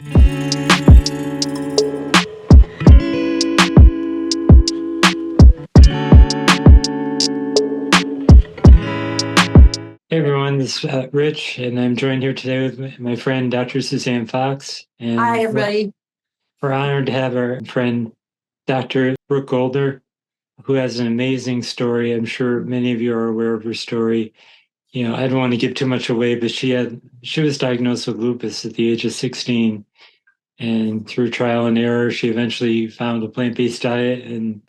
Hey everyone, this is Rich, and I'm joined here today with my friend Dr. Suzanne Fox. And Hi, everybody. we're honored to have our friend Dr. Brooke Goldner, who has an amazing story. I'm sure many of you are aware of her story. I don't want to give too much away, but she was diagnosed with lupus at the age of 16. And through trial and error, she eventually found a plant-based diet, and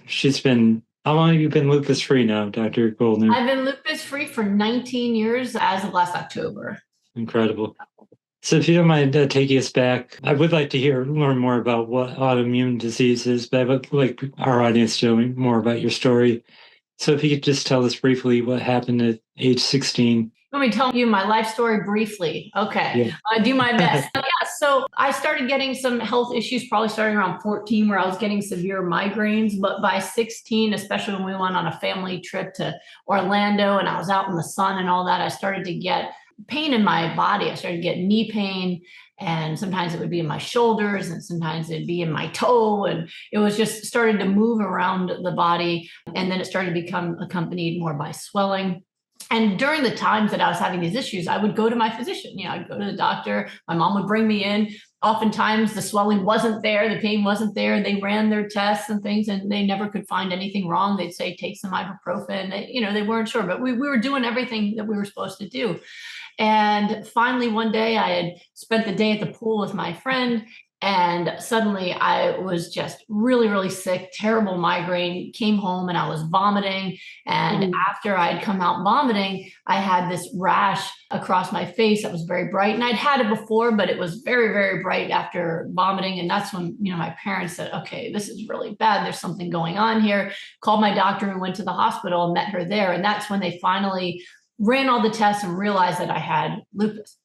how long have you been lupus free now, Dr. Goldner? I've been lupus free for 19 years as of last October. Incredible. So if you don't mind taking us back, I would like to learn more about what autoimmune disease is, but I would like our audience to know more about your story. So if you could just tell us briefly what happened at age 16. Let me tell you my life story briefly. Okay, Yeah. I do my best. So I started getting some health issues probably starting around 14 where I was getting severe migraines. But by 16, especially when we went on a family trip to Orlando and I was out in the sun and all that, I started to get pain in my body. I started to get knee pain, and sometimes it would be in my shoulders and sometimes it'd be in my toe. And it was just started to move around the body. And then it started to become accompanied more by swelling. And during the times that I was having these issues, I would go to my physician. I'd go to the doctor. My mom would bring me in. Oftentimes the swelling wasn't there, the pain wasn't there. They ran their tests and things, and they never could find anything wrong. They'd say, take some ibuprofen. They weren't sure, but we were doing everything that we were supposed to do. And finally, one day I had spent the day at the pool with my friend, and suddenly I was just really, really sick, terrible migraine, came home and I was vomiting. And after I'd come out vomiting, I had this rash across my face that was very bright. And I'd had it before, but it was very, very bright after vomiting. And that's when, my parents said, okay, this is really bad. There's something going on here. Called my doctor and went to the hospital and met her there. And that's when they finally ran all the tests and realized that I had lupus.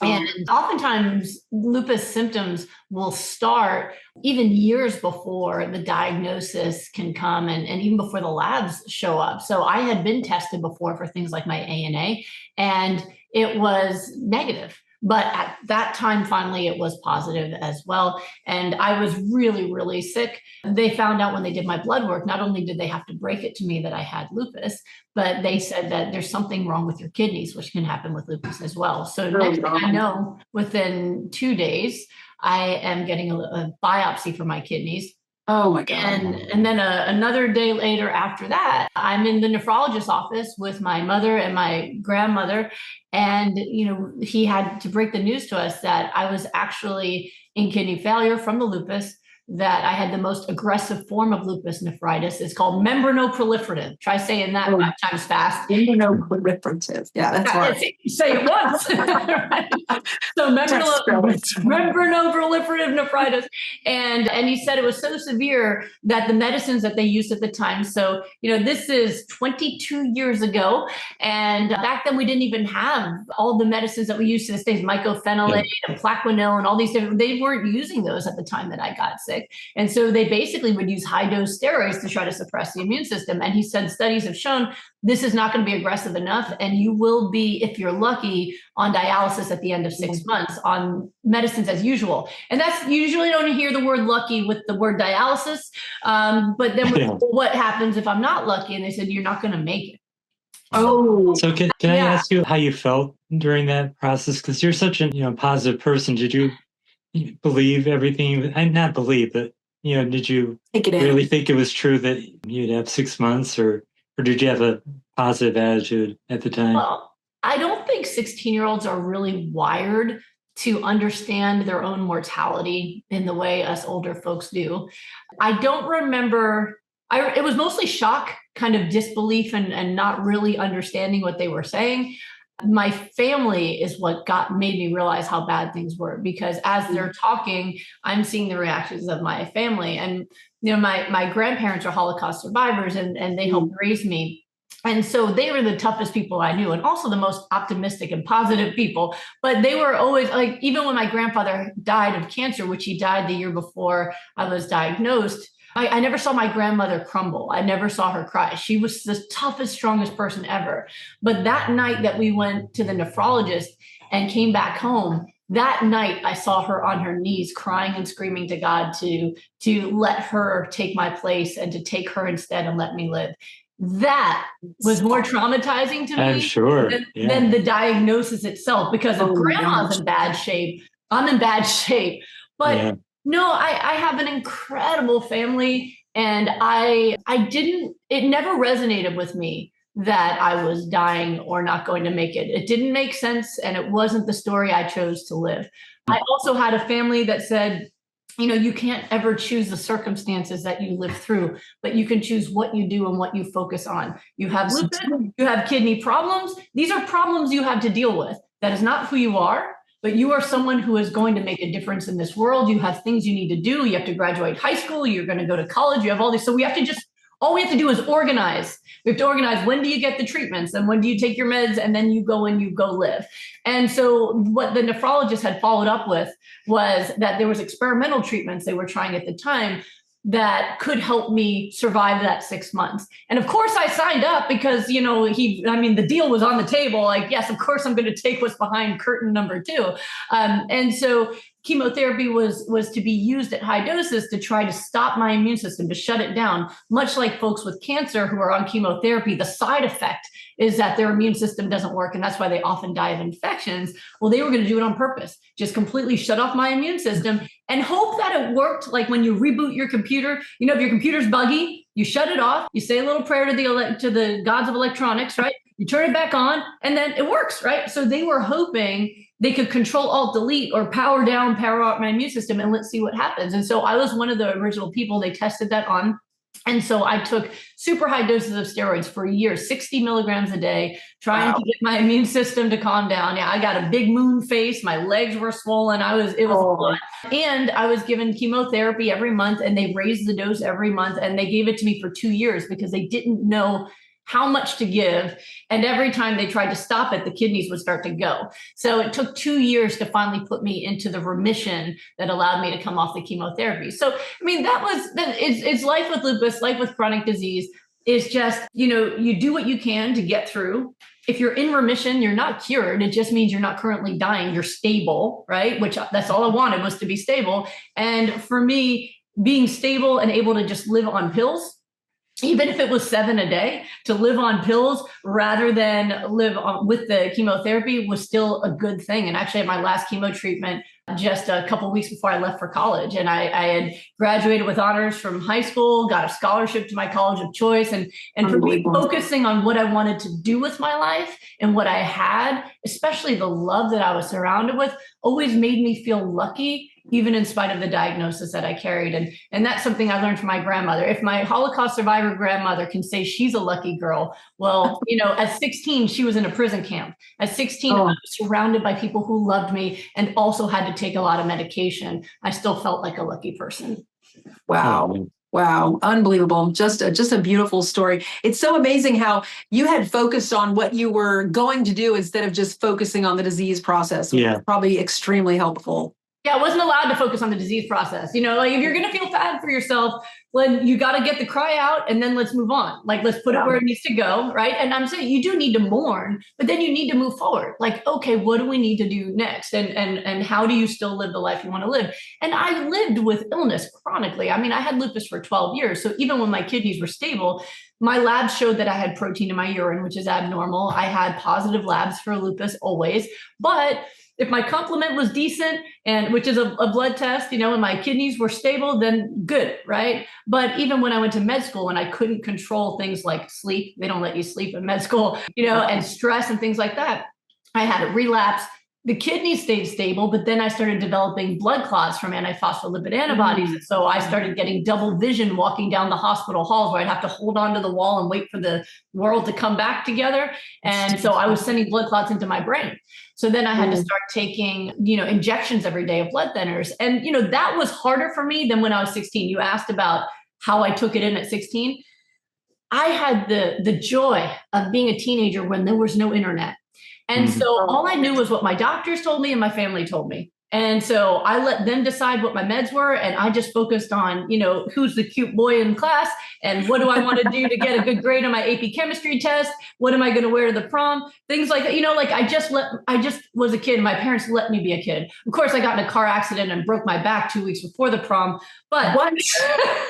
And oftentimes lupus symptoms will start even years before the diagnosis can come and even before the labs show up. So I had been tested before for things like my ANA, and it was negative. But at that time, finally, it was positive as well. And I was really, really sick. They found out when they did my blood work, not only did they have to break it to me that I had lupus, but they said that there's something wrong with your kidneys, which can happen with lupus as well. So next thing I know, within 2 days, I am getting a biopsy for my kidneys. Oh my God. And then another day later after that, I'm in the nephrologist's office with my mother and my grandmother. And, he had to break the news to us that I was actually in kidney failure from the lupus, that I had the most aggressive form of lupus nephritis. It's called membranoproliferative. Try saying that 5 times fast. Membranoproliferative. Yeah, that's hard. Say it once. So membranoproliferative nephritis. And he said it was so severe that the medicines that they used at the time. So, this is 22 years ago. And back then we didn't even have all the medicines that we use to this day, mycophenolate and Plaquenil and all these different, they weren't using those at the time that I got sick. And so they basically would use high dose steroids to try to suppress the immune system. And he said studies have shown this is not going to be aggressive enough. And you will be, if you're lucky, on dialysis at the end of 6 months on medicines as usual. And that's, you usually don't hear the word lucky with the word dialysis. But then what happens if I'm not lucky? And they said, you're not going to make it. So can I ask you how you felt during that process? Because you're such a positive person. Did you believe everything? I not believe, but did you really think it was true that you'd have 6 months, or did you have a positive attitude at the time? Well, I don't think 16-year-olds are really wired to understand their own mortality in the way us older folks do. I don't remember. It was mostly shock, kind of disbelief, and not really understanding what they were saying. My family is what made me realize how bad things were, because as they're talking, I'm seeing the reactions of my family. And, my grandparents are Holocaust survivors, and they helped raise me. And so they were the toughest people I knew, and also the most optimistic and positive people. But they were always like, even when my grandfather died of cancer, which he died the year before I was diagnosed, I never saw my grandmother crumble. I never saw her cry. She was the toughest, strongest person ever. But that night that we went to the nephrologist and came back home, that night I saw her on her knees crying and screaming to God to let her take my place and to take her instead and let me live. That was more traumatizing to I'm me sure. than the diagnosis itself, because if Oh my grandma's gosh. in bad shape, I'm in bad shape. But no, I have an incredible family, and it never resonated with me that I was dying or not going to make it. It didn't make sense, and it wasn't the story I chose to live. I also had a family that said, you can't ever choose the circumstances that you live through, but you can choose what you do and what you focus on. You have lupus, you have kidney problems. These are problems you have to deal with. That is not who you are, but you are someone who is going to make a difference in this world. You have things you need to do. You have to graduate high school. You're going to go to college. You have all these. So all we have to do is organize. We have to organize, when do you get the treatments and when do you take your meds, and then you go and you go live. And so what the nephrologist had followed up with was that there was experimental treatments they were trying at the time that could help me survive that 6 months. And of course I signed up because, the deal was on the table. Like, yes, of course I'm going to take what's behind curtain number 2. And so chemotherapy was to be used at high doses to try to stop my immune system, to shut it down. Much like folks with cancer who are on chemotherapy, the side effect is that their immune system doesn't work, and that's why they often die of infections. Well, they were going to do it on purpose, just completely shut off my immune system and hope that it worked. Like when you reboot your computer, if your computer's buggy, you shut it off, you say a little prayer to the gods of electronics, right? You turn it back on, and then it works, right? So they were hoping they could Control Alt Delete or power down, power out my immune system, and let's see what happens. And so I was one of the original people they tested that on. And so I took super high doses of steroids for a year, 60 milligrams a day, trying to get my immune system to calm down. Yeah, I got a big moon face. My legs were swollen. It was a lot. And I was given chemotherapy every month, and they raised the dose every month, and they gave it to me for 2 years because they didn't know how much to give. And every time they tried to stop it, the kidneys would start to go. So it took 2 years to finally put me into the remission that allowed me to come off the chemotherapy. So, it's life with lupus, life with chronic disease. Is just, you do what you can to get through. If you're in remission, you're not cured. It just means you're not currently dying. You're stable, right? Which that's all I wanted, was to be stable. And for me, being stable and able to just live on pills, even if it was 7 a day, to live on pills rather than live with the chemotherapy was still a good thing. And actually, at my last chemo treatment, just a couple of weeks before I left for college, and I had graduated with honors from high school, got a scholarship to my college of choice, and for me, focusing on what I wanted to do with my life and what I had, especially the love that I was surrounded with, always made me feel lucky, even in spite of the diagnosis that I carried. And that's something I learned from my grandmother. If my Holocaust survivor grandmother can say she's a lucky girl, well, at 16, she was in a prison camp. At 16, I was surrounded by people who loved me and also had to take a lot of medication. I still felt like a lucky person. Wow. Wow. Unbelievable. Just a beautiful story. It's so amazing how you had focused on what you were going to do instead of just focusing on the disease process. Yeah. Probably extremely helpful. Yeah, I wasn't allowed to focus on the disease process. If you're going to feel bad for yourself, then you got to get the cry out, and then let's move on. Like, let's put it where it needs to go, right? And I'm saying you do need to mourn, but then you need to move forward. Like, okay, what do we need to do next? And how do you still live the life you want to live? And I lived with illness chronically. I had lupus for 12 years. So even when my kidneys were stable, my labs showed that I had protein in my urine, which is abnormal. I had positive labs for lupus always, but if my complement was decent, and which is a blood test, and my kidneys were stable, then good, right? But even when I went to med school and I couldn't control things like sleep, they don't let you sleep in med school, and stress and things like that, I had a relapse. The kidneys stayed stable, but then I started developing blood clots from antiphospholipid antibodies. And so I started getting double vision walking down the hospital halls where I'd have to hold onto the wall and wait for the world to come back together. And so I was sending blood clots into my brain. So then I had to start taking, injections every day of blood thinners. And, that was harder for me than when I was 16. You asked about how I took it in at 16. I had the joy of being a teenager when there was no internet. And so all I knew was what my doctors told me and my family told me. And so I let them decide what my meds were. And I just focused on, who's the cute boy in class and what do I want to do to get a good grade on my AP chemistry test? What am I going to wear to the prom? Things like that. I just was a kid. And my parents let me be a kid. Of course, I got in a car accident and broke my back 2 weeks before the prom. But what?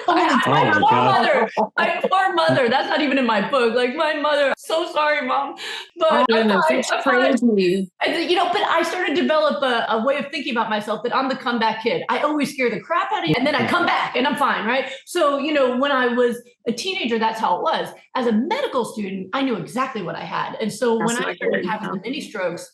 My poor mother. That's not even in my book. Like my mother. So sorry, Mom. But it's crazy. But I started to develop a way of thinking about myself that I'm the comeback kid. I always scare the crap out of you, and then I come back and I'm fine, right? So, when I was a teenager, that's how it was. As a medical student, I knew exactly what I had. And so when I started having the mini strokes,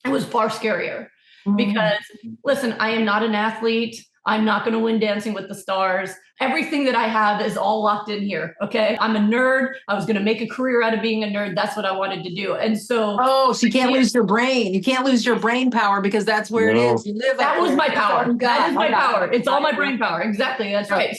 it was far scarier because, listen, I am not an athlete. I'm not going to win Dancing with the Stars. Everything that I have is all locked in here. Okay. I'm a nerd. I was going to make a career out of being a nerd. That's what I wanted to do. And so. Oh, so you can't lose your brain. You can't lose your brain power because that's where it is. You live. That was my power. That is my power. It's all my brain power. Exactly. That's right.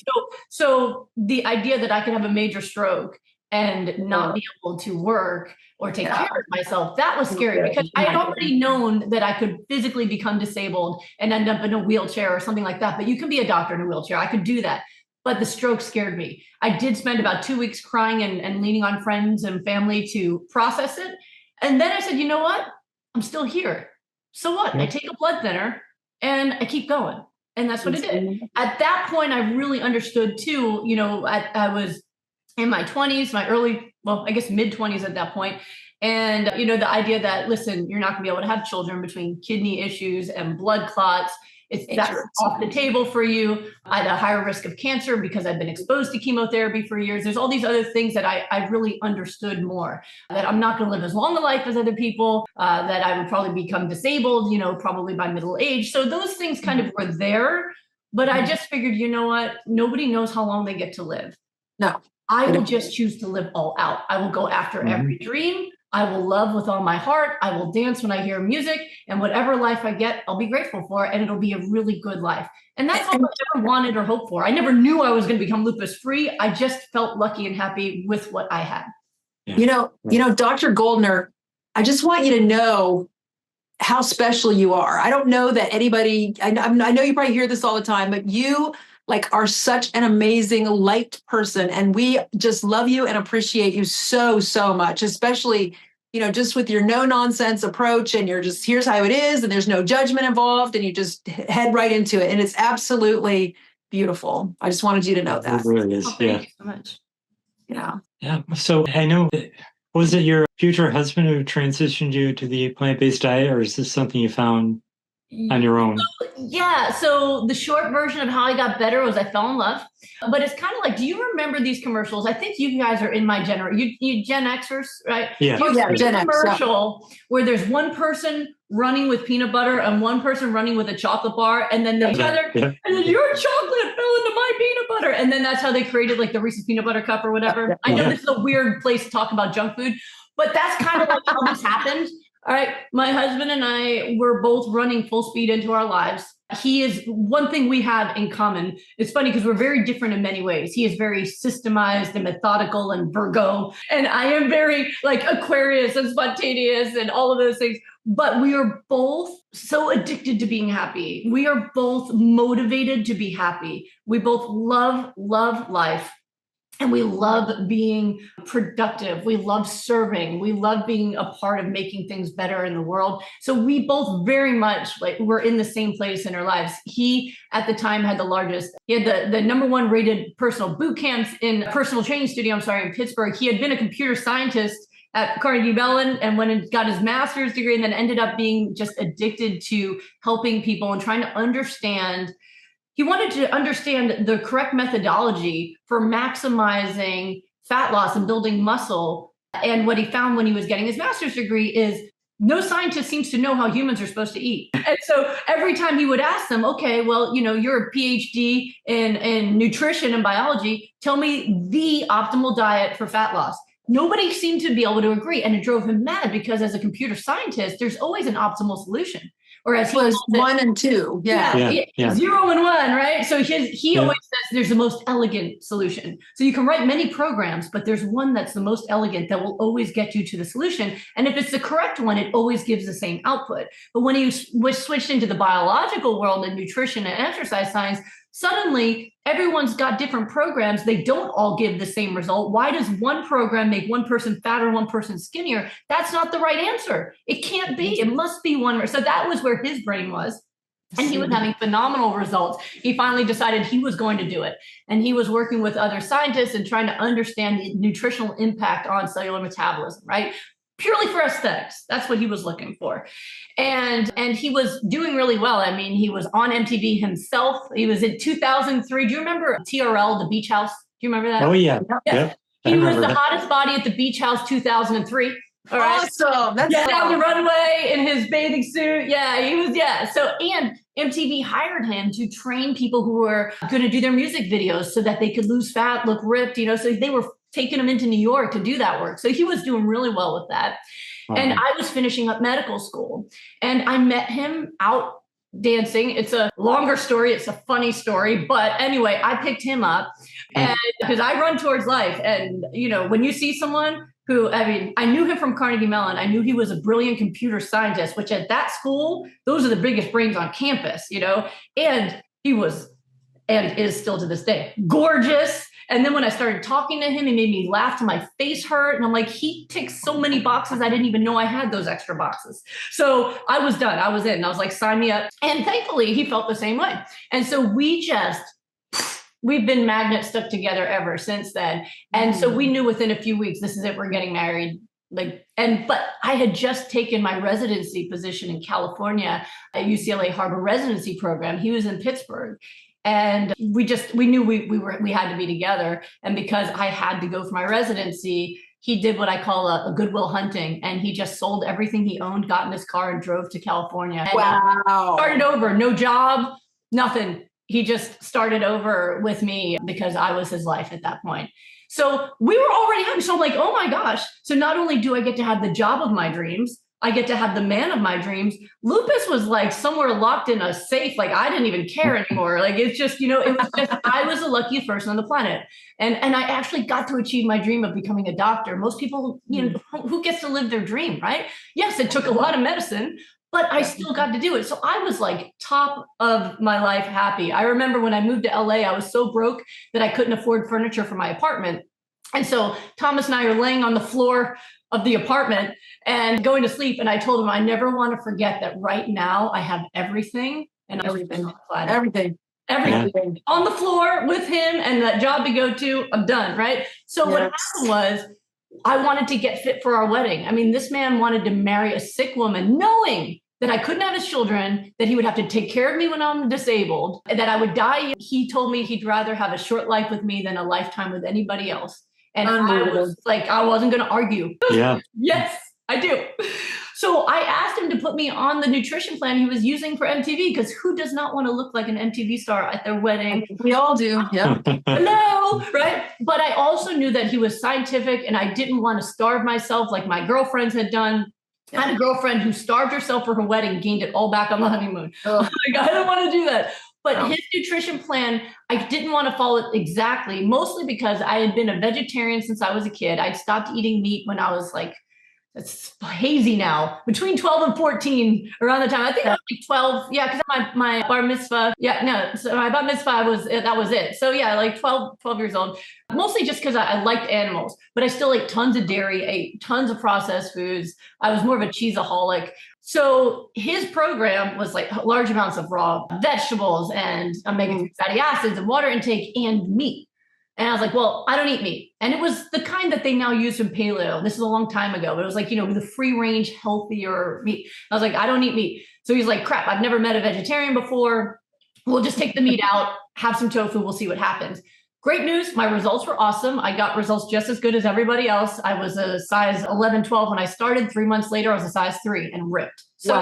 So the idea that I could have a major stroke and not be able to work or take care of myself, that was scary because I had already known that I could physically become disabled and end up in a wheelchair or something like that. But you can be a doctor in a wheelchair. I could do that. But the stroke scared me. I did spend about 2 weeks crying and leaning on friends and family to process it. And then I said, you know what? I'm still here. So what? I take a blood thinner and I keep going. And that's what it did. At that point, I really understood too, I was in my 20s, mid 20s at that point. And, the idea that, listen, you're not gonna be able to have children between kidney issues and blood clots. That's off the table for you. I had a higher risk of cancer because I've been exposed to chemotherapy for years. There's all these other things that I really understood more, that I'm not going to live as long a life as other people, that I would probably become disabled, probably by middle age. So those things kind of were there, but I just figured, you know what? Nobody knows how long they get to live. No. I will just choose to live all out. I will go after every dream. I will love with all my heart. I will dance when I hear music, and whatever life I get, I'll be grateful for, and it'll be a really good life. And that's all I ever wanted or hoped for. I never knew I was going to become lupus free. I just felt lucky and happy with what I had. Yeah. Dr. Goldner, I just want you to know how special you are. I don't know that anybody, I know you probably hear this all the time, but you are such an amazing, liked person. And we just love you and appreciate you so, so much, especially, just with your no nonsense approach, and you're just, here's how it is. And there's no judgment involved, and you just head right into it. And it's absolutely beautiful. I just wanted you to know that. It really is. Thank you so much. Yeah. Yeah. So I know, was it your future husband who transitioned you to the plant-based diet, or is this something you found on your own? So the short version of how I got better was I fell in love. But it's kind of like, do you remember these commercials? I think you guys are in my generation. You Gen Xers, right? Yeah. Gen X commercial where there's one person running with peanut butter and one person running with a chocolate bar, and then and then your chocolate fell into my peanut butter. And then that's how they created the Reese's peanut butter cup or whatever. I know this is a weird place to talk about junk food, but that's kind of like how this happened. All right. My husband and I were both running full speed into our lives. He is one thing we have in common. It's funny because we're very different in many ways. He is very systemized and methodical and Virgo. And I am very Aquarius and spontaneous and all of those things. But we are both so addicted to being happy. We are both motivated to be happy. We both love life. And we love being productive. We love serving. We love being a part of making things better in the world. So we both very much we're in the same place in our lives. He at the time had he had the number one rated personal boot camps in personal training studio, in Pittsburgh. He had been a computer scientist at Carnegie Mellon and went and got his master's degree, and then ended up being just addicted to helping people and trying to understand. He wanted to understand the correct methodology for maximizing fat loss and building muscle. And what he found when he was getting his master's degree is no scientist seems to know how humans are supposed to eat. And so every time he would ask them, okay, well, you're a PhD in nutrition and biology, tell me the optimal diet for fat loss. Nobody seemed to be able to agree. And it drove him mad because as a computer scientist, there's always an optimal solution. or as he was calls it, 1 and 2. Yeah. 0 and 1, right? So he always says there's the most elegant solution. So you can write many programs, but there's one that's the most elegant that will always get you to the solution. And if it's the correct one, it always gives the same output. But when you switched into the biological world and nutrition and exercise science, suddenly everyone's got different programs. They don't all give the same result. Why does one program make one person fatter, one person skinnier? That's not the right answer. It can't be. It must be one. So that was where his brain was. And he was having phenomenal results. He finally decided he was going to do it. And he was working with other scientists and trying to understand the nutritional impact on cellular metabolism, right? Purely for aesthetics. That's what he was looking for. And he was doing really well. I mean, he was on MTV himself. He was in 2003. Do you remember TRL, the Beach House? Do you remember that? Oh, yeah. Yep. He was the hottest body at the Beach House 2003. All right. Awesome. That's down the runway in his bathing suit. Yeah, he was. Yeah. So, and MTV hired him to train people who were going to do their music videos so that they could lose fat, look ripped, so they were taking him into New York to do that work. So he was doing really well with that. And I was finishing up medical school and I met him out dancing. It's a longer story. It's a funny story. But anyway, I picked him up and because I run towards life. And, when you see someone who, I knew him from Carnegie Mellon. I knew he was a brilliant computer scientist, which at that school, those are the biggest brains on campus, and he was, and is still to this day, gorgeous. And then when I started talking to him, he made me laugh till my face hurt. And I'm like, he ticks so many boxes. I didn't even know I had those extra boxes. So I was done. I was in. And I was like, sign me up. And thankfully, he felt the same way. And so we've been magnets stuck together ever since then. And so we knew within a few weeks, this is it. We're getting married. But I had just taken my residency position in California at UCLA Harbor residency program. He was in Pittsburgh. And we knew we had to be together. And because I had to go for my residency, he did what I call a goodwill hunting. And he just sold everything he owned, got in his car and drove to California. And started over, no job, nothing. He just started over with me because I was his life at that point. So we were already happy. So I'm like, oh my gosh. So not only do I get to have the job of my dreams, I get to have the man of my dreams. Lupus was like somewhere locked in a safe. Like I didn't even care anymore. Like it's just, it was just, I was the luckiest person on the planet. And I actually got to achieve my dream of becoming a doctor. Most people, who gets to live their dream, right? Yes, it took a lot of medicine, but I still got to do it. So I was like top of my life happy. I remember when I moved to LA, I was so broke that I couldn't afford furniture for my apartment. And so Thomas and I are laying on the floor of the apartment and going to sleep. And I told him, I never want to forget that right now I have everything and everything on the floor with him and that job to go to. I'm done. Right. So what happened was I wanted to get fit for our wedding. I mean, this man wanted to marry a sick woman, knowing that I couldn't have his children, that he would have to take care of me when I'm disabled, and that I would die. He told me he'd rather have a short life with me than a lifetime with anybody else. And I was like, I wasn't going to argue. Yeah. Yes, I do. So I asked him to put me on the nutrition plan he was using for MTV, because who does not want to look like an MTV star at their wedding? We all do. Yeah. No, right? But I also knew that he was scientific and I didn't want to starve myself like my girlfriends had done. I had a girlfriend who starved herself for her wedding, gained it all back on the honeymoon. Like, I don't want to do that. But his nutrition plan, I didn't want to follow it exactly, mostly because I had been a vegetarian since I was a kid. I'd stopped eating meat when I was like, it's hazy now, between 12 and 14, around the time. I think I was like 12. Yeah, because my bar mitzvah. Yeah, no. So my bar mitzvah that was it. So yeah, like 12 years old, mostly just because I liked animals, but I still ate tons of dairy, ate tons of processed foods. I was more of a cheeseaholic. So his program was like large amounts of raw vegetables and omega-3 fatty acids and water intake and meat. And I was like, well, I don't eat meat. And it was the kind that they now use in paleo. This is a long time ago, but it was like, the free range, healthier meat. I was like, I don't eat meat. So he's like, crap, I've never met a vegetarian before. We'll just take the meat out, have some tofu. We'll see what happens. Great news. My results were awesome. I got results just as good as everybody else. I was a size 11, 12 when I started. 3 months later, I was a size 3 and ripped. So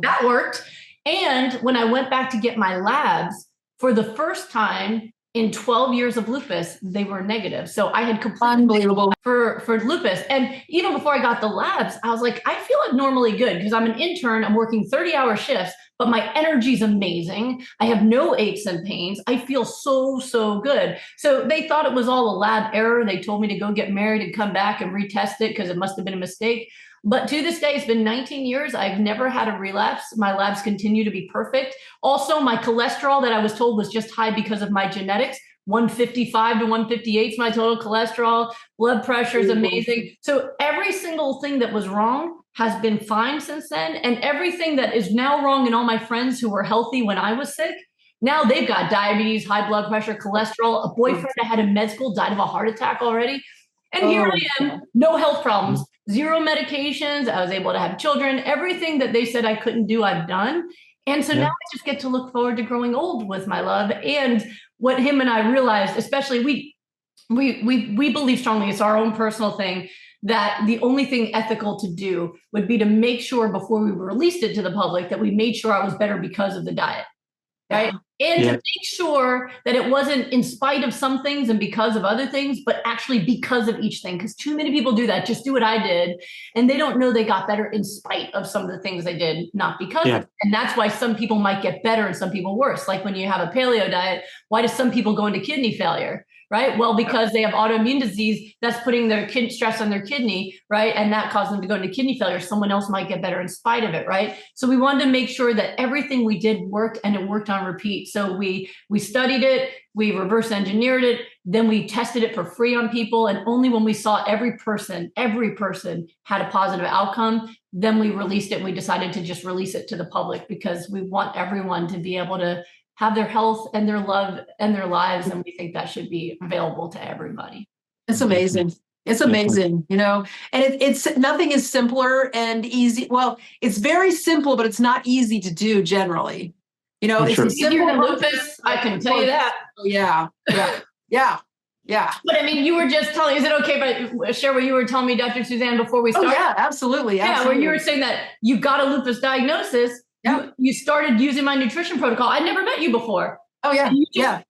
that worked. And when I went back to get my labs for the first time in 12 years of lupus, they were negative. So I had completely Unbelievable. for lupus. And even before I got the labs, I was like, I feel abnormally good because I'm an intern. I'm working 30-hour shifts, but my energy's amazing. I have no aches and pains. I feel so good. So they thought it was all a lab error. They told me to go get married and come back and retest it because it must have been a mistake. But to this day, it's been 19 years. I've never had a relapse. My labs continue to be perfect. Also, my cholesterol that I was told was just high because of my genetics, 155 to 158 is my total cholesterol. Blood pressure is amazing. So every single thing that was wrong has been fine since then. And everything that is now wrong in all my friends who were healthy when I was sick, now they've got diabetes, high blood pressure, cholesterol. A boyfriend I had in med school died of a heart attack already. And here I am, no health problems, zero medications. I was able to have children. Everything that they said I couldn't do, I've done. And so now I just get to look forward to growing old with my love. And what him and I realized, especially we believe strongly, it's our own personal thing, that the only thing ethical to do would be to make sure before we released it to the public that we made sure I was better because of the diet. Right. And to make sure that it wasn't in spite of some things and because of other things, but actually because of each thing. Because too many people do that, just do what I did. And they don't know they got better in spite of some of the things they did, not because of it. And that's why some people might get better and some people worse. Like when you have a paleo diet, why do some people go into kidney failure? Right. Well, because they have autoimmune disease that's putting their stress on their kidney. Right. And that caused them to go into kidney failure. Someone else might get better in spite of it. Right. So we wanted to make sure that everything we did worked and it worked on repeat. So we studied it, we reverse engineered it, then we tested it for free on people. And only when we saw every person had a positive outcome, then we released it. We decided to just release it to the public because we want everyone to be able to have their health and their love and their lives. And we think that should be available to everybody. It's amazing. It's amazing, you know, and it's nothing is simpler and easy. Well, it's very simple, but it's not easy to do generally. You know, it's easier than lupus. I can tell you that. Yeah. But I mean, you were just telling, is it okay if I share what you were telling me, Dr. Suzanne, before we started? Oh, yeah, absolutely. Yeah, where you were saying that you got a lupus diagnosis. You started using my nutrition protocol. I'd never met you before. Oh, yeah.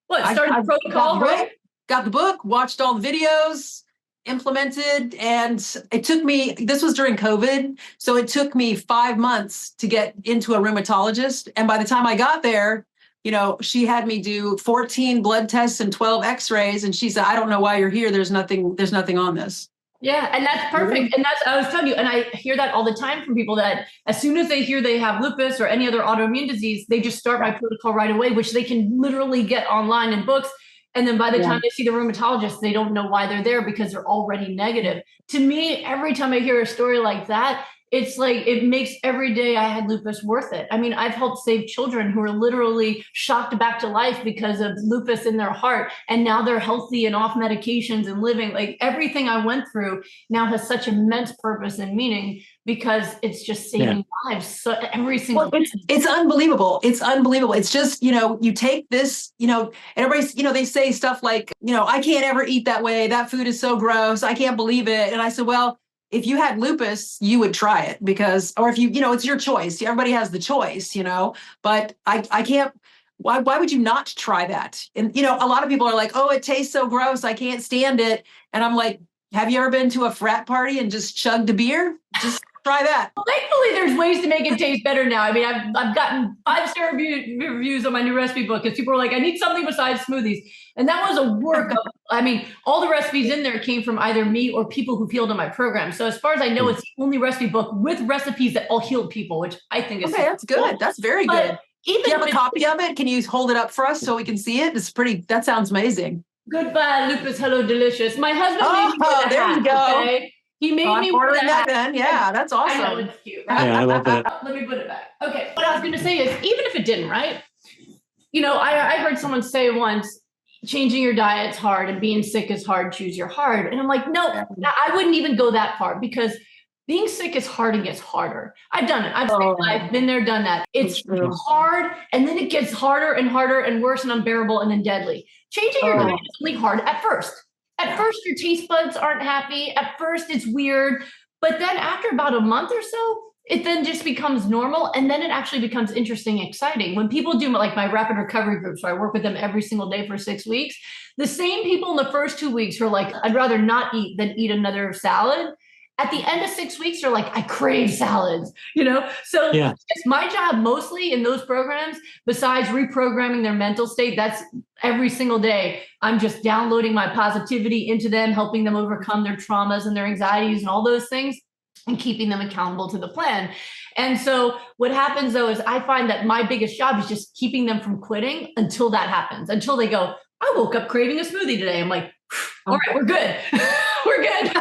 What, started the protocol, right? Got the book, watched all the videos, implemented, and it took me, this was during COVID, so it took me 5 months to get into a rheumatologist. And by the time I got there, you know, she had me do 14 blood tests and 12 x-rays. And she said, I don't know why you're here. There's nothing on this. Yeah. And that's perfect. And that's, I was telling you, and I hear that all the time from people that as soon as they hear they have lupus or any other autoimmune disease, they just start my protocol right away, which they can literally get online in books. And then by the time they see the rheumatologist, they don't know why they're there because they're already negative. To me, every time I hear a story like that, it's like, it makes every day I had lupus worth it. I mean, I've helped save children who are literally shocked back to life because of lupus in their heart. And now they're healthy and off medications and living. Like everything I went through now has such immense purpose and meaning because it's just saving lives. So every single it's unbelievable. It's unbelievable. It's just, you know, you take this, you know, and everybody's, you know, they say stuff like, you know, I can't ever eat that way. That food is so gross. I can't believe it. And I said, well, if you had lupus, you would try it because, or if you know, it's your choice. Everybody has the choice, you know, but I can't, why would you not try that? And, you know, a lot of people are like, oh, it tastes so gross. I can't stand it. And I'm like, have you ever been to a frat party and just chugged a beer? Just try that. Well, thankfully, there's ways to make it taste better now. I mean, I've gotten 5-star reviews on my new recipe book because people are like, I need something besides smoothies. And that was a work of, I mean, all the recipes in there came from either me or people who healed in my program. So as far as I know, it's the only recipe book with recipes that all healed people, which I think is that's good. Cool. That's very good. Even do you have a copy of it? Can you hold it up for us so we can see it? It's pretty, that sounds amazing. Goodbye Lupus, hello delicious. My husband made me wear the there hat, you go. Okay? He made me wear that then. Yeah, that's awesome. I know, it's cute. Yeah, I love that. Let me put it back. Okay, what I was going to say is, even if it didn't, right? You know, I heard someone say once, changing your diet's hard and being sick is hard, choose your hard. And I'm like, no, I wouldn't even go that far because being sick is hard and gets harder. I've done it. I've been there, done that. It's hard, and then it gets harder and harder and worse and unbearable and then deadly. Changing your diet is only hard at first. At first, your taste buds aren't happy. At first, it's weird. But then after about a month or so, it then just becomes normal. And then it actually becomes interesting, exciting. When people do like my rapid recovery groups, where I work with them every single day for 6 weeks, the same people in the first 2 weeks who are like, I'd rather not eat than eat another salad. At the end of 6 weeks, they're like, I crave salads, So It's my job mostly in those programs, besides reprogramming their mental state. That's every single day. I'm just downloading my positivity into them, helping them overcome their traumas and their anxieties and all those things, and keeping them accountable to the plan. And so what happens though, is I find that my biggest job is just keeping them from quitting until that happens, until they go, I woke up craving a smoothie today. I'm like, all right, we're good. We're good.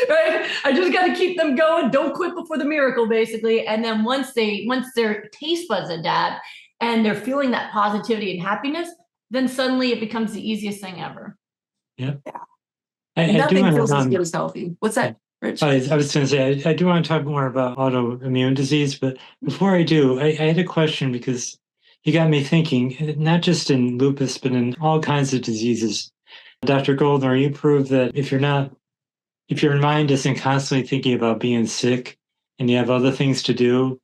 Right? I just got to keep them going. Don't quit before the miracle, basically. And then once their taste buds adapt and they're feeling that positivity and happiness, then suddenly it becomes the easiest thing ever. Yeah. Nothing feels as good as healthy. What's that, Rich? I was going to say, I do want to talk more about autoimmune disease, but before I do, I had a question, because you got me thinking, not just in lupus, but in all kinds of diseases. Dr. Goldner, you proved that if your mind isn't constantly thinking about being sick and you have other things to do,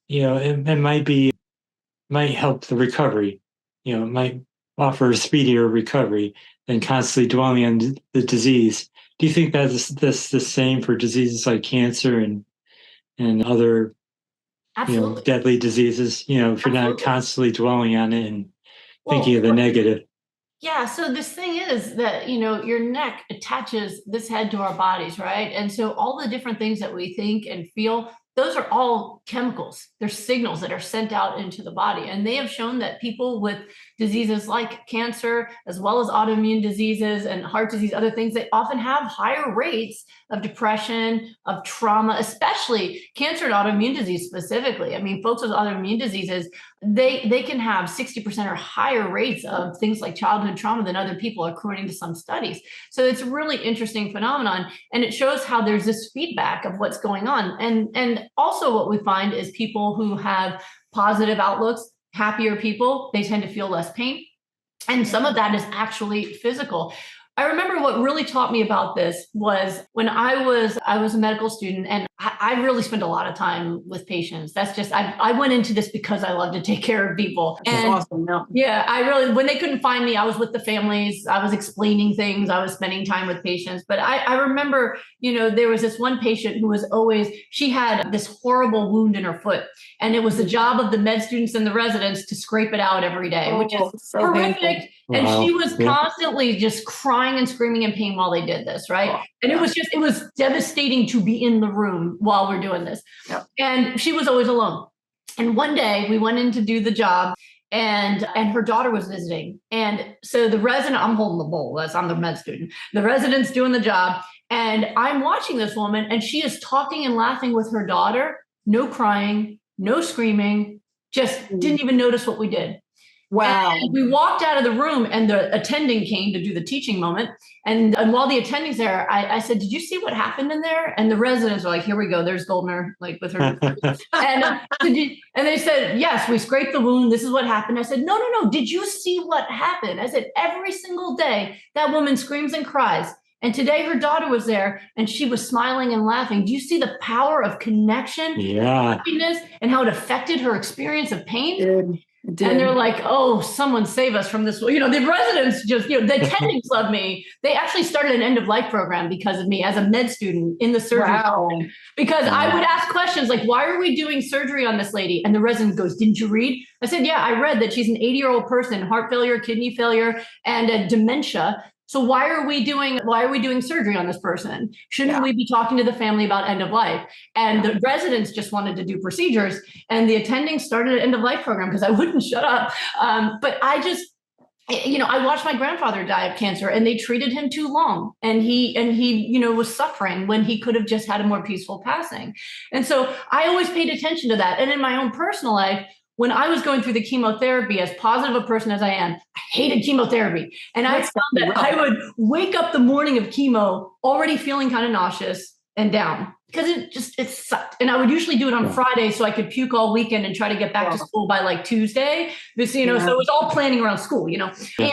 it might help the recovery. It might offer a speedier recovery than constantly dwelling on the disease. Do you think that's the same for diseases like cancer and other deadly diseases? If you're Absolutely. not constantly dwelling on it and thinking of the negative. Yeah. So this thing is that, your neck attaches this head to our bodies, right? And so all the different things that we think and feel, those are all chemicals. They're signals that are sent out into the body. And they have shown that people with diseases like cancer, as well as autoimmune diseases and heart disease, other things, they often have higher rates of depression, of trauma, especially cancer and autoimmune disease specifically. I mean, folks with autoimmune diseases, they can have 60% or higher rates of things like childhood trauma than other people, according to some studies. So it's a really interesting phenomenon. And it shows how there's this feedback of what's going on. And also what we find is people who have positive outlooks, happier people, they tend to feel less pain. And some of that is actually physical. I remember what really taught me about this was when I was a medical student, and I really spent a lot of time with patients. That's just, I went into this because I love to take care of people. That's awesome. Yeah, when they couldn't find me, I was with the families, I was explaining things, I was spending time with patients. But I remember, there was this one patient who was she had this horrible wound in her foot. And it was the job of the med students and the residents to scrape it out every day, which is so horrific. Painful. And she was constantly just crying and screaming in pain while they did this, right? And it was devastating to be in the room while we're doing this. Yep. And she was always alone. And one day we went in to do the job, and her daughter was visiting. And so the resident, I'm holding the bowl, I'm the med student. The resident's doing the job, and I'm watching this woman, and she is talking and laughing with her daughter, no crying, no screaming, just didn't even notice what we did. Wow. And we walked out of the room, and the attending came to do the teaching moment. And while the attending's there, I said, did you see what happened in there? And the residents were like, here we go. There's Goldner, like with her. and they said, yes, we scraped the wound. This is what happened. I said, no. Did you see what happened? I said, every single day that woman screams and cries. And today her daughter was there and she was smiling and laughing. Do you see the power of connection, happiness, and how it affected her experience of pain? And they're like, oh, someone save us from this. The residents just, the attendings love me. They actually started an end of life program because of me as a med student in the surgery. Wow. Because I would ask questions like, why are we doing surgery on this lady? And the resident goes, didn't you read? I said, yeah, I read that she's an 80-year-old person, heart failure, kidney failure, and dementia. So why are we doing surgery on this person? Shouldn't we be talking to the family about end of life? And the residents just wanted to do procedures, and the attending started an end of life program because I wouldn't shut up. But I just, I watched my grandfather die of cancer, and they treated him too long, and he was suffering when he could have just had a more peaceful passing. And so I always paid attention to that. And in my own personal life, when I was going through the chemotherapy, as positive a person as I am, I hated chemotherapy. And I found that I would wake up the morning of chemo already feeling kind of nauseous and down because it sucked. And I would usually do it on Friday so I could puke all weekend and try to get back to school by like Tuesday. So it was all planning around school, And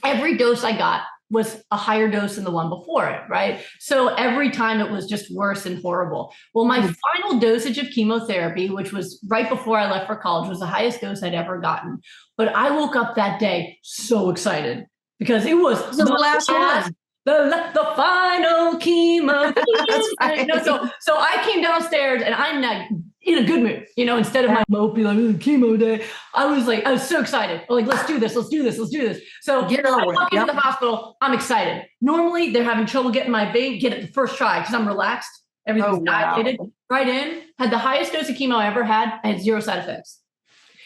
every dose I got was a higher dose than the one before it, right? So every time it was just worse and horrible. Well, my final dosage of chemotherapy, which was right before I left for college, was the highest dose I'd ever gotten. But I woke up that day so excited because it was the last one. The final chemo. Right. So I came downstairs and I'm not in a good mood, instead of my mopey, like chemo day. I was so excited. Like, let's do this. So I walk into the hospital. I'm excited. Normally they're having trouble getting my vein, get it the first try because I'm relaxed. Everything's dilated. Right in. Had the highest dose of chemo I ever had. I had 0 side effects.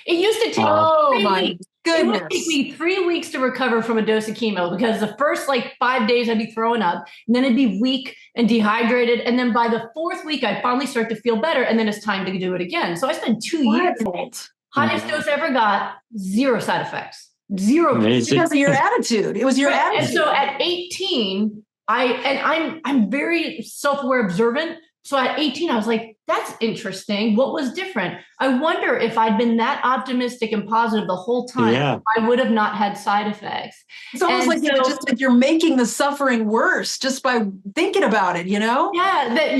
It used to take It would take me 3 weeks to recover from a dose of chemo because the first 5 days I'd be throwing up, and then I'd be weak and dehydrated. And then by the 4th week, I'd finally start to feel better. And then it's time to do it again. So I spent 2 years. Highest dose I ever got, 0 side effects. 0. Amazing. Because of your attitude. It was your attitude. And so at 18, I'm very self-aware, observant. So at 18, I was like, that's interesting. What was different? I wonder if I'd been that optimistic and positive the whole time, I would have not had side effects. It's almost like you're making the suffering worse just by thinking about it, Yeah, that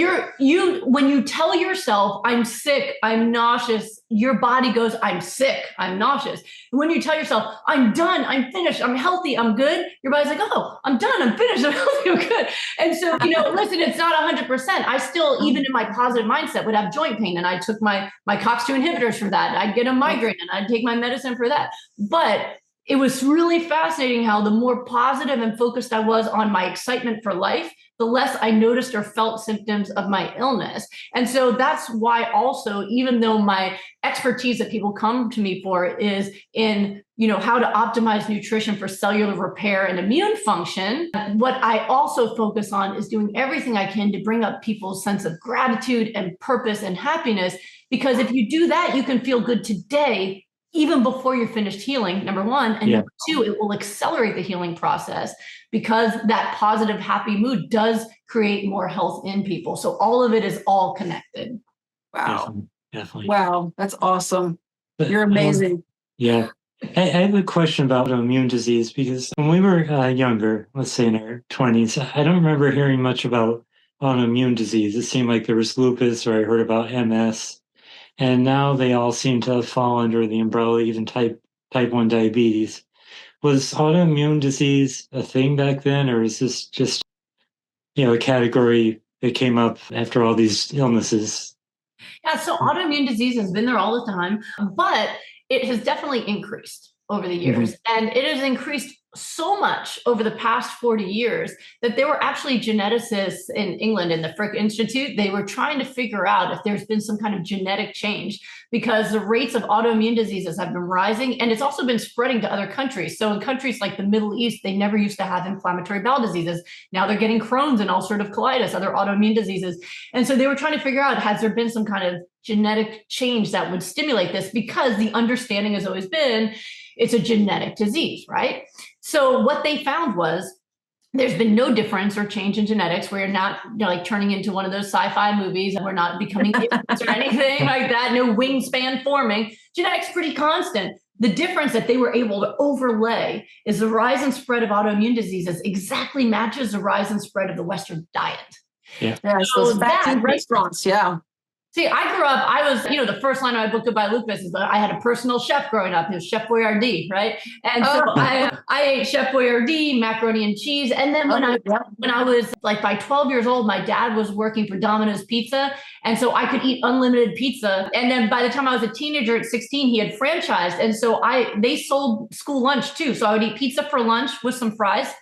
when you tell yourself, I'm sick, I'm nauseous, your body goes, I'm sick, I'm nauseous. And when you tell yourself, I'm done, I'm finished, I'm healthy, I'm good, your body's like, oh, I'm done, I'm finished, I'm healthy, I'm good. And so, listen, it's not 100%. I still, even in my positive mindset, would have joint pain, and I took my COX-2 inhibitors for that. I'd get a migraine, and I'd take my medicine for that. But it was really fascinating how the more positive and focused I was on my excitement for life, the less I noticed or felt symptoms of my illness. And so that's why also, even though my expertise that people come to me for is in, how to optimize nutrition for cellular repair and immune function, what I also focus on is doing everything I can to bring up people's sense of gratitude and purpose and happiness. Because if you do that, you can feel good today, even before you're finished healing, number one. And number two, it will accelerate the healing process because that positive, happy mood does create more health in people. So all of it is all connected. Wow. Definitely. Wow. That's awesome. You're amazing. I have a question about autoimmune disease because when we were younger, let's say in our 20s, I don't remember hearing much about autoimmune disease. It seemed like there was lupus, or I heard about MS. And now they all seem to fall under the umbrella, even type 1 diabetes. Was autoimmune disease a thing back then, or is this just, a category that came up after all these illnesses? Yeah, so autoimmune disease has been there all the time, but it has definitely increased over the years. And it has increased so much over the past 40 years that there were actually geneticists in England in the Frick Institute. They were trying to figure out if there's been some kind of genetic change because the rates of autoimmune diseases have been rising, and it's also been spreading to other countries. So in countries like the Middle East, they never used to have inflammatory bowel diseases. Now they're getting Crohn's and ulcerative colitis, other autoimmune diseases. And so they were trying to figure out, has there been some kind of genetic change that would stimulate this? Because the understanding has always been it's a genetic disease, right? So what they found was there's been no difference or change in genetics. We're not turning into one of those sci-fi movies, and we're not becoming mutants or anything like that. No wingspan forming. Genetics pretty constant. The difference that they were able to overlay is the rise and spread of autoimmune diseases exactly matches the rise and spread of the Western diet. Yeah, so those fast food restaurants, See, I grew up, I was, the first line of my book, Goodbye Lupus, is that I had a personal chef growing up. It was Chef Boyardee, right? And so I ate Chef Boyardee, macaroni and cheese. And then when I was by 12 years old, my dad was working for Domino's Pizza. And so I could eat unlimited pizza. And then by the time I was a teenager at 16, he had franchised. And so they sold school lunch too. So I would eat pizza for lunch with some fries.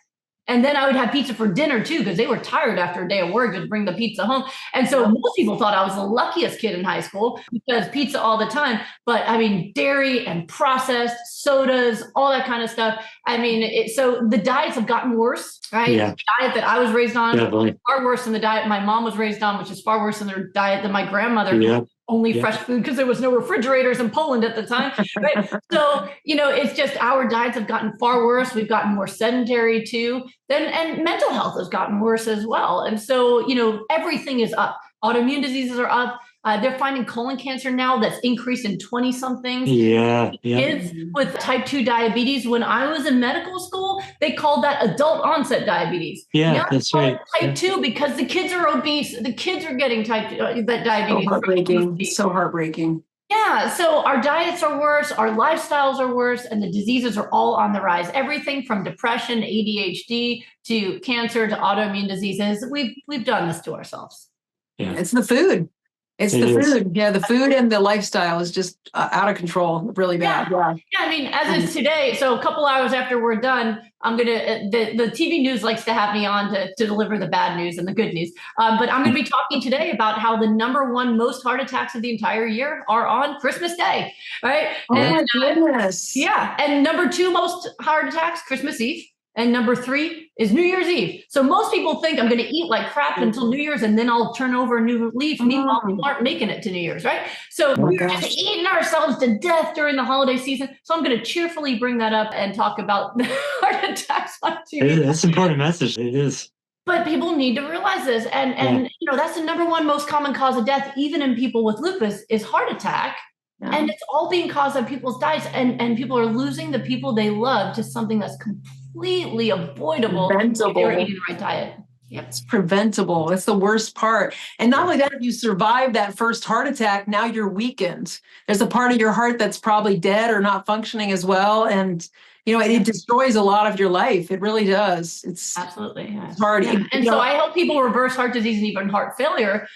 And then I would have pizza for dinner too, because they were tired after a day of work to bring the pizza home. And so most people thought I was the luckiest kid in high school because pizza all the time. But I mean, dairy and processed sodas, all that kind of stuff. I mean, so the diets have gotten worse, right? Yeah. The diet that I was raised on Definitely. far worse than the diet my mom was raised on, which is far worse than the diet that my grandmother only fresh food because there was no refrigerators in Poland at the time. Right? So, it's just our diets have gotten far worse. We've gotten more sedentary too. And mental health has gotten worse as well. And so, everything is up. Autoimmune diseases are up. They're finding colon cancer now that's increased in 20-somethings. Yeah. Kids with type 2 diabetes. When I was in medical school, they called that adult onset diabetes. Yeah, now that's right. Type 2 because the kids are obese. The kids are getting that diabetes. So heartbreaking. So heartbreaking. Yeah, so our diets are worse, our lifestyles are worse, and the diseases are all on the rise. Everything from depression, ADHD, to cancer, to autoimmune diseases. We've done this to ourselves. Yeah. It's the food. It's the food. Yeah, the food and the lifestyle is just out of control, really bad. Yeah, I mean, as is today, so a couple hours after we're done, I'm going to, the TV news likes to have me on to deliver the bad news and the good news. But I'm going to be talking today about how the number one most heart attacks of the entire year are on Christmas Day, right? Oh my goodness. Yeah, and number two most heart attacks, Christmas Eve. And number three is New Year's Eve. So most people think I'm going to eat like crap until New Year's and then I'll turn over a new leaf. Meanwhile, people aren't making it to New Year's, right? So we're just eating ourselves to death during the holiday season. So I'm going to cheerfully bring that up and talk about heart attacks on TV. That's an important message. It is. But people need to realize this. And you know, that's the number one most common cause of death, even in people with lupus, is heart attack. Yeah. And it's all being caused by people's diets. And people are losing the people they love to something that's completely avoidable if they're eating the right diet. Yep. It's preventable. That's the worst part. And not only that, if you survive that first heart attack, now you're weakened. There's a part of your heart that's probably dead or not functioning as well. And, you know, it destroys a lot of your life. It really does. It's absolutely it's hard. Yeah. And so I help people reverse heart disease and even heart failure.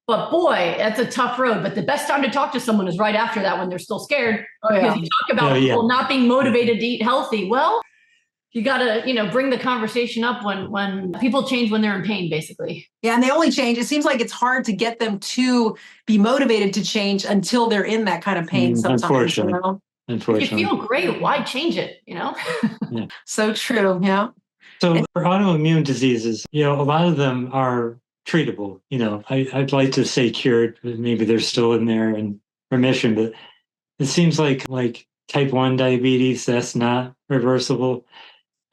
But boy, that's a tough road. But the best time to talk to someone is right after that when they're still scared. Because you talk about people not being motivated to eat healthy. Well, you got to, you know, bring the conversation up when people change when they're in pain, basically. Yeah, and they only change. It seems like it's hard to get them to be motivated to change until they're in that kind of pain sometimes. Unfortunately. You know? If you feel great, why change it, you know? So true, yeah. So for autoimmune diseases, you know, a lot of them are treatable. You know, I'd like to say cured, but maybe they're still in there in remission. But it seems like type 1 diabetes, that's not reversible.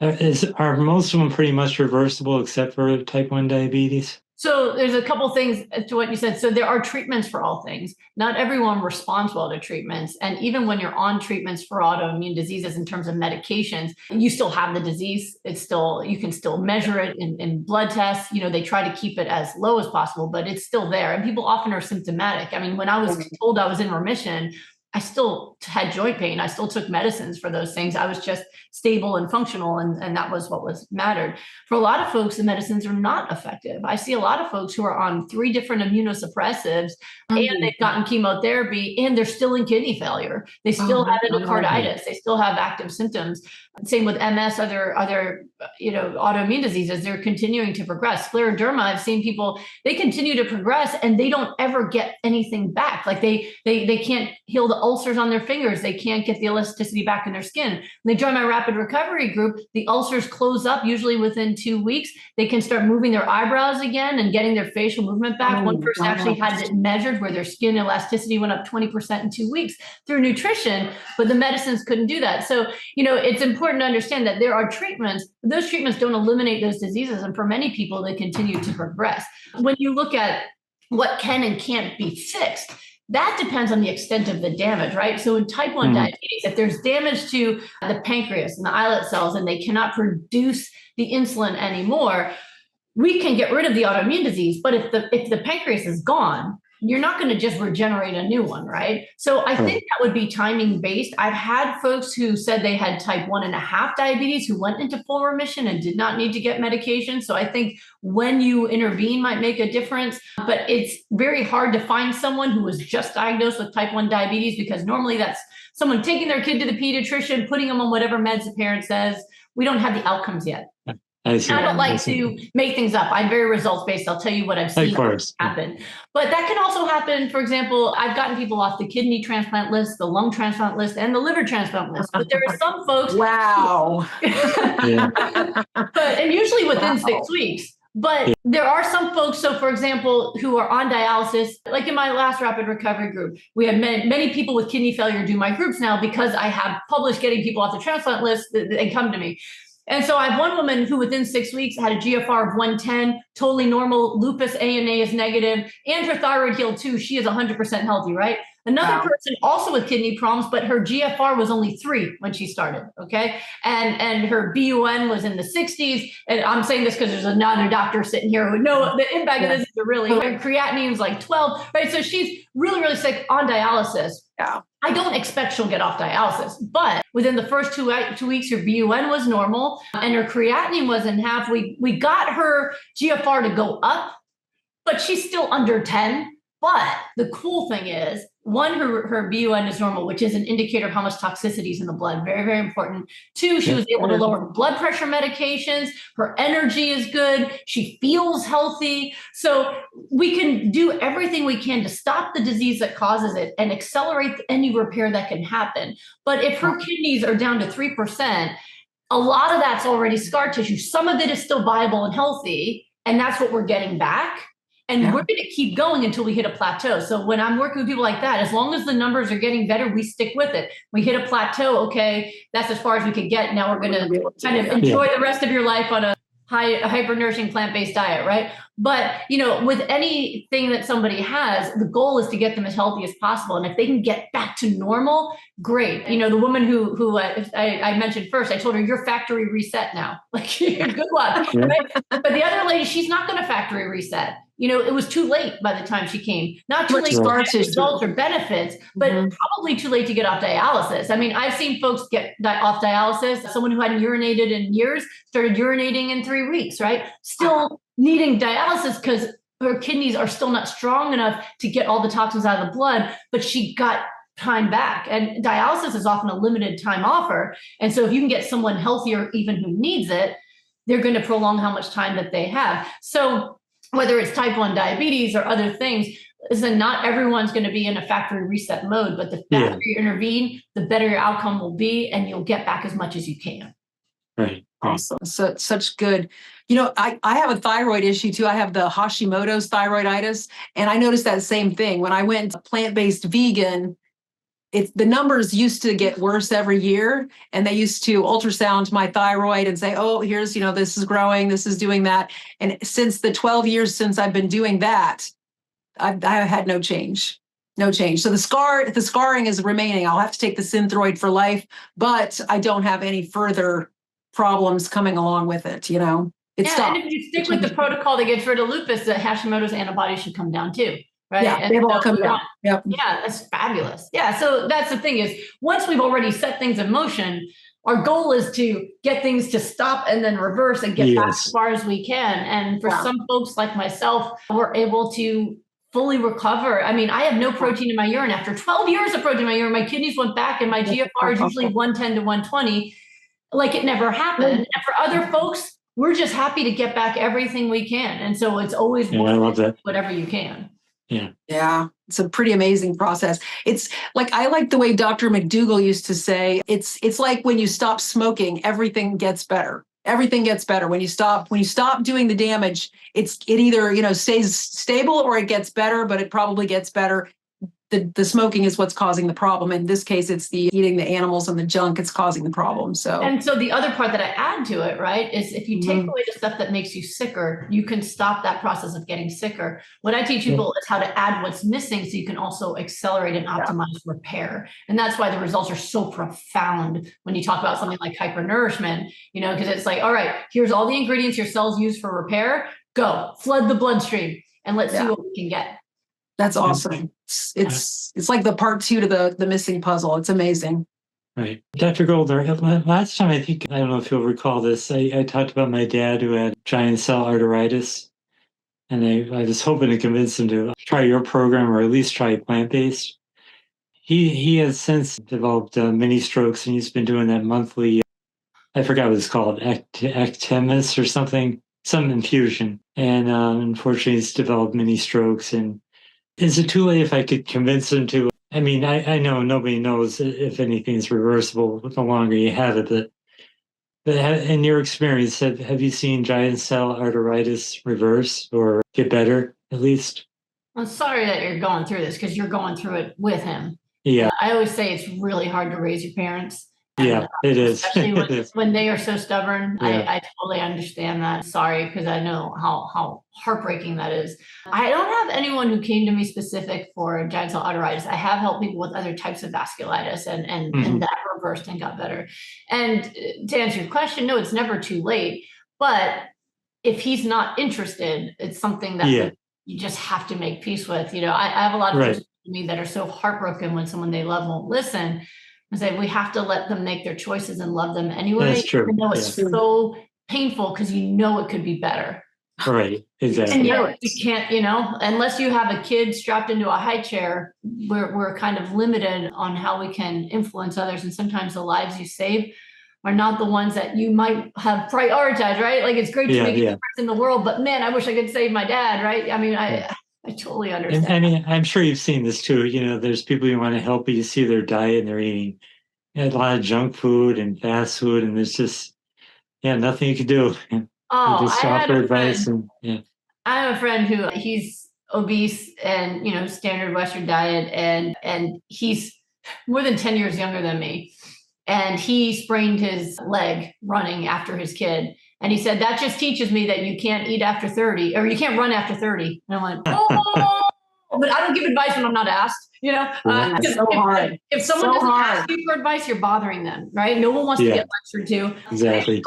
Are most of them pretty much reversible except for type 1 diabetes? So there's a couple things to what you said. So there are treatments for all things. Not everyone responds well to treatments. And even when you're on treatments for autoimmune diseases in terms of medications, you still have the disease. You can still measure it in blood tests. You know, they try to keep it as low as possible, but it's still there. And people often are symptomatic. I mean, when I was told I was in remission, I still had joint pain. I still took medicines for those things. I was just stable and functional, and that was what was mattered. For a lot of folks, the medicines are not effective. I see a lot of folks who are on 3 different immunosuppressives, and they've gotten chemotherapy, and they're still in kidney failure. They still have endocarditis. They still have active symptoms. Same with MS, other you know, autoimmune diseases. They're continuing to progress. Scleroderma, I've seen people, they continue to progress, and they don't ever get anything back. Like they can't heal the ulcers on their fingers. They can't get the elasticity back in their skin. When they join my rapid recovery group, the ulcers close up usually within 2 weeks. They can start moving their eyebrows again and getting their facial movement back. One person actually had it measured where their skin elasticity went up 20% in 2 weeks through nutrition, but the medicines couldn't do that. So, you know, it's important to understand that there are treatments. Those treatments don't eliminate those diseases. And for many people, they continue to progress. When you look at what can and can't be fixed, that depends on the extent of the damage, right? So in type 1 diabetes, if there's damage to the pancreas and the islet cells and they cannot produce the insulin anymore, we can get rid of the autoimmune disease. But if the pancreas is gone, you're not going to just regenerate a new one, right? So I think that would be timing based. I've had folks who said they had type 1.5 diabetes who went into full remission and did not need to get medication. So I think when you intervene might make a difference, but it's very hard to find someone who was just diagnosed with type 1 diabetes, because normally that's someone taking their kid to the pediatrician, putting them on whatever meds the parent says. We don't have the outcomes yet. I don't like to make things up. I'm very results-based. I'll tell you what I've seen happen. But that can also happen. For example, I've gotten people off the kidney transplant list, the lung transplant list, and the liver transplant list. But there are some folks. Wow. And usually within 6 weeks. But there are some folks, so for example, who are on dialysis, like in my last rapid recovery group, we have many people with kidney failure do my groups now because I have published getting people off the transplant list. They come to me. And so I have one woman who within 6 weeks had a GFR of 110, totally normal, lupus ANA is negative, and her thyroid healed too. She is 100% healthy, right? Another person also with kidney problems, but her GFR was only 3 when she started, okay? And her BUN was in the 60s. And I'm saying this because there's another doctor sitting here who would know the impact of this is really, her creatinine is like 12, right? So she's really, really sick on dialysis. Yeah. I don't expect she'll get off dialysis, but within the first 2 weeks, her BUN was normal and her creatinine was in half. We got her GFR to go up, but she's still under 10. But the cool thing is, one, her BUN is normal, which is an indicator of how much toxicity is in the blood. Very, very important. 2, she was able to lower her blood pressure medications. Her energy is good. She feels healthy. So we can do everything we can to stop the disease that causes it and accelerate any repair that can happen. But if her kidneys are down to 3%, a lot of that's already scar tissue. Some of it is still viable and healthy, and that's what we're getting back. And we're going to keep going until we hit a plateau. So when I'm working with people like that, as long as the numbers are getting better, we stick with it. We hit a plateau. Okay, that's as far as we could get. Now we're going to kind of enjoy the rest of your life on a hyper-nourishing plant-based diet, right? But, with anything that somebody has, the goal is to get them as healthy as possible. And if they can get back to normal, great. The woman who I mentioned first, I told her, you're factory reset now. Like, good luck. Right? But the other lady, she's not going to factory reset. It was too late by the time she came. Not too late to get results or benefits, but probably too late to get off dialysis. I mean, I've seen folks get off dialysis. Someone who hadn't urinated in years started urinating in 3 weeks, right? Still needing dialysis because her kidneys are still not strong enough to get all the toxins out of the blood, but she got time back. And dialysis is often a limited time offer. And so if you can get someone healthier, even who needs it, they're going to prolong how much time that they have. So whether it's type 1 diabetes or other things, listen, not everyone's going to be in a factory reset mode, but the faster you intervene, the better your outcome will be, and you'll get back as much as you can. Right. Awesome. So such good. I have a thyroid issue too. I have the Hashimoto's thyroiditis, and I noticed that same thing when I went plant-based vegan. The numbers used to get worse every year, and they used to ultrasound my thyroid and say, oh, here's, this is growing, this is doing that. And since the 12 years since I've been doing that, I've had no change. So the scarring is remaining. I'll have to take the Synthroid for life, but I don't have any further problems coming along with it. It stopped. And if you stick with the protocol that gets rid of lupus, the Hashimoto's antibodies should come down too. Right. Yeah, they've all come down. Yep. Yeah, that's fabulous. Yeah. So that's the thing is, once we've already set things in motion, our goal is to get things to stop and then reverse and get back as far as we can. And for some folks like myself, we're able to fully recover. I mean, I have no protein in my urine. After 12 years of protein in my urine, my kidneys went back and my GFR is usually 110 to 120, like it never happened. And for other folks, we're just happy to get back everything we can. And so it's always I love that. Whatever you can. Yeah. It's a pretty amazing process. It's like, I like the way Dr. McDougall used to say, it's like when you stop smoking, everything gets better. Everything gets better. When you stop doing the damage, it either, stays stable or it gets better, but it probably gets better. The smoking is what's causing the problem. In this case, it's the eating the animals and the junk it's causing the problem. And so the other part that I add to it, right, is if you take away the stuff that makes you sicker, you can stop that process of getting sicker. What I teach people is how to add what's missing so you can also accelerate and optimize repair. And that's why the results are so profound when you talk about something like hyper-nourishment, because it's like, all right, here's all the ingredients your cells use for repair. Go flood the bloodstream and let's see what we can get. That's awesome. It's like the part 2 to the missing puzzle. It's amazing. Right. Dr. Goldner, last time, I don't know if you'll recall this, I talked about my dad who had giant cell arthritis. And I was hoping to convince him to try your program or at least try plant-based. He has since developed mini strokes, and he's been doing that monthly, I forgot what it's called, Actemis or something, some infusion. And unfortunately, he's developed mini strokes. And is it too late if I could convince him to? I mean, I know nobody knows if anything's reversible the longer you have it, but in your experience, have you seen giant cell arthritis reverse or get better at least? I'm sorry that you're going through this because you're going through it with him. Yeah. I always say it's really hard to raise your parents. Yeah, it is. Especially when they are so stubborn. I totally understand that. Sorry, because I know how heartbreaking that is. I don't have anyone who came to me specific for giant cell arteritis. I have helped people with other types of vasculitis and that reversed and got better. And to answer your question, no, it's never too late. But if he's not interested, it's something that you just have to make peace with. I have a lot of folks to me that are so heartbroken when someone they love won't listen. I say we have to let them make their choices and love them anyway. That's true. Even though it's so painful because it could be better. Right, exactly. And yet we can't, unless you have a kid strapped into a high chair, we're kind of limited on how we can influence others. And sometimes the lives you save are not the ones that you might have prioritized, right? Like it's great to make a difference in the world, but man, I wish I could save my dad, right? I mean, I totally understand. I mean, I'm sure you've seen this too. There's people you want to help, but you see their diet and they're eating a lot of junk food and fast food, and there's just nothing you can do. Just offer advice I have a friend who he's obese and standard Western diet, and he's more than 10 years younger than me. And he sprained his leg running after his kid. And he said, that just teaches me that you can't eat after 30 or you can't run after 30. And I went, oh, but I don't give advice when I'm not asked, It's so hard. If someone doesn't ask you for advice, you're bothering them, right? No one wants to get lectured to. Exactly.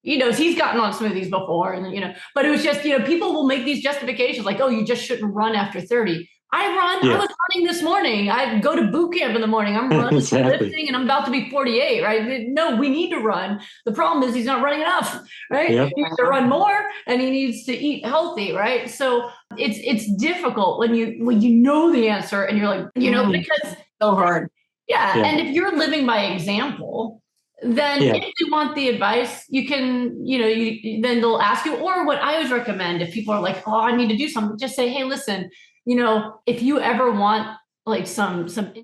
He knows he's gotten on smoothies before and, but it was just, people will make these justifications like, oh, you just shouldn't run after 30. I run. I was running this morning. I go to boot camp in the morning. I'm running, lifting, and I'm about to be 48, right? No, we need to run. The problem is he's not running enough, right? He needs to run more and he needs to eat healthy, right? So it's difficult when you know the answer and you're like, because so hard. Yeah. And if you're living by example, then if you want the advice, you can, then they'll ask you. Or what I always recommend, if people are like, oh, I need to do something, just say, hey, listen, if you ever want like some